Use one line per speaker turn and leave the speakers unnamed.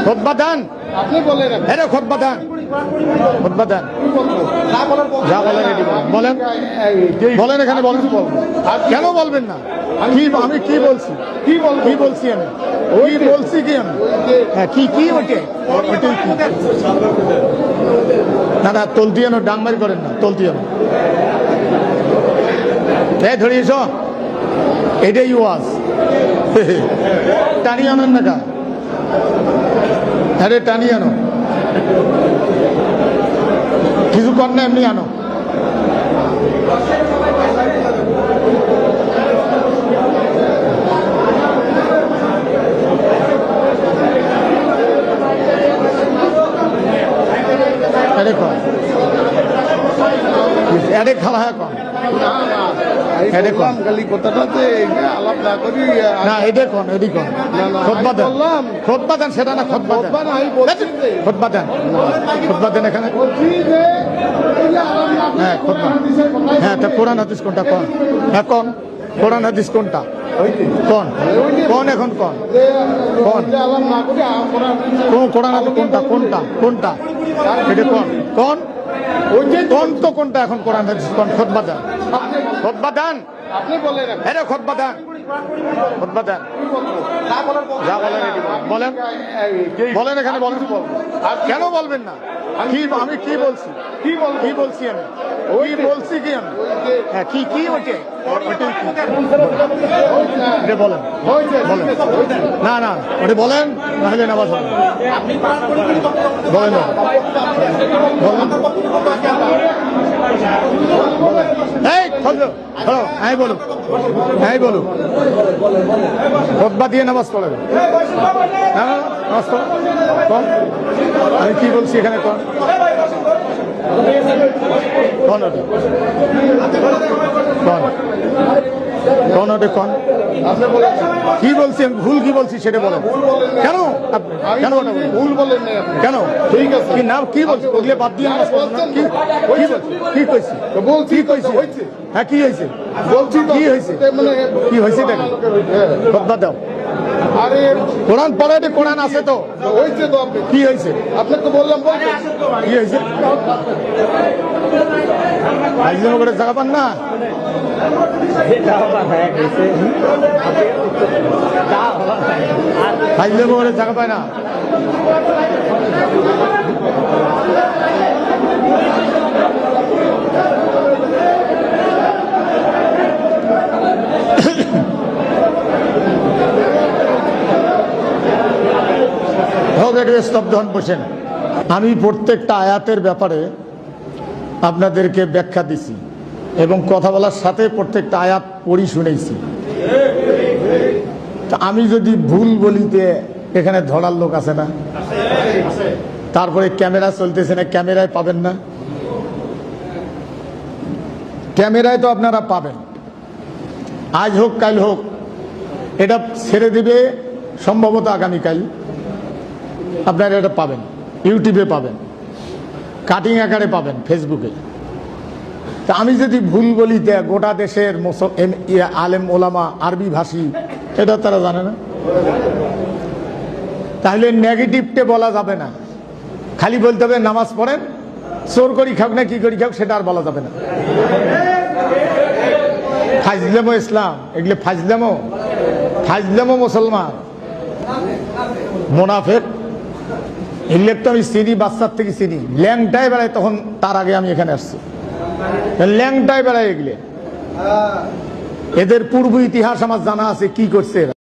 খুতবা দেন,
আপনি বলেন।
আরে খুতবা দেন, খুতবা দেন, যা বলেন এটি বলেন, বলেন এখানে বলেন। কেন বলবেন না? কি আমি কি বলছি? কি বলছি আমি? ওই বলছি কি আমি? হ্যাঁ কি কি ওইটাই ওইটাই কি? না না তলতি আনো, ডাংমারি করেন না, তলতি আনো। ধরিয়েছ এটাই ওয়াজ, টানি আনেন না কা? আরে টানি আনো, কিছু কর না, এমনি আনো। আরে কম আরে খাওয়া হয় কম না, এটা কোন এডি কোন খুতবা দেন, খুতবা দেন, সেটা না খুতবা দেন, খুতবা দেন, খুতবা দেন এখানে। হ্যাঁ খুতবা, হ্যাঁ তা কোরআন হাদিস কোনটা কোন? এখন কোরআন হাদিস কোনটা কোন? কোন এখন কোন? কোন কোরআন হাদিস কোনটা? কোনটা কোনটা এটা কোন? কোন কোন তো কোনটা এখন কোরআন হাদিস কোন? খুতবা দেন, খুতবা দেন,
আপনি বলেন।
আরে খুতবা দেন, খুতবা দেন, যা বলেন এটি বলেন, বলেন এখানে বলেন। কেন বলবেন না? কি আমি কি বলছি? কি বলছি আমি? ওই বলছি কি আমি? হ্যাঁ কি কি ওইটাই ওইটাই কি? এটা বলেন, বলেন। না না ওটা বলেন, নাহলে নামাজ হবে। বলেন বলেন, এই হ্যালো, হ্যাঁ বলুন, হ্যাঁ বলুন। খুতবা দিয়ে নামাজ পড়াবে। হ্যাঁ নামাজ পড়ো কম। আমি কি বলছি এখানে কম? কোন ওটা কোন? কোন ওটা কোন? কি বলছি আমি? ভুল কি বলছি সেটা বলেন। কেন কেন
ভুল বলেন
কেন?
ঠিক আছে
কি নাম কি বলছি? ওগুলো বাদ দিয়ে নামাজ পড়ো না। কি কি কইছি?
বলছি
কি কইছি?
হয়েছে,
হ্যাঁ কি হয়েছে?
বলছি
কি হয়েছে?
মানে
কি হয়েছে দেখেন, খুতবা দাও।
আরে
কোরআন পড়ে, এটা কোরআন আছে তো।
হয়েছে তো, আপনি
কি হয়েছে?
আপনাকে তো বললাম
কি হয়েছে? আইজম করে জায়গা পান না? আইজম করে জায়গা পায় না। স্তব্ধ হন, বসেন। আমি প্রত্যেকটা আয়াতের ব্যাপারে আপনাদেরকে ব্যাখ্যা দিছি এবং কথা বলার সাথে প্রত্যেকটা আয়াত পড়ি শুনেছি। আমি যদি ভুল বলিতে এখানে ধরার লোক আছে না? তারপরে ক্যামেরা চলতেছে না, ক্যামেরায় পাবেন না? ক্যামেরায় তো আপনারা পাবেন, আজ হোক কাল হোক। এটা ছেড়ে দিবে সম্ভবত আগামীকাল, আপনারা এটা পাবেন, ইউটিউবে পাবেন, কাটিং আকারে পাবেন, ফেসবুকে। তা আমি যদি ভুল বলি, গোটা দেশের আলেম ওলামা আরবি ভাষী এটা তারা জানে না, তাহলে নেগেটিভটা বলা যাবে না। খালি বলতে হবে নামাজ পড়েন, চোর করি খাক না কি করি খাক সেটা আর বলা যাবে না। ফাজলামো ইসলাম, এগুলো ফাজলামো, ফাজলামো মুসলমান, মোনাফেক। এগুলো তো আমি চিনি, বাচ্চার থেকে চিনি। ল্যাংটায় বেড়ায়, তখন তার আগে আমি এখানে আসছি। ল্যাংটায় বেড়ায় এগুলো, এদের পূর্ব ইতিহাস আমার জানা আছে, কি করছে এরা।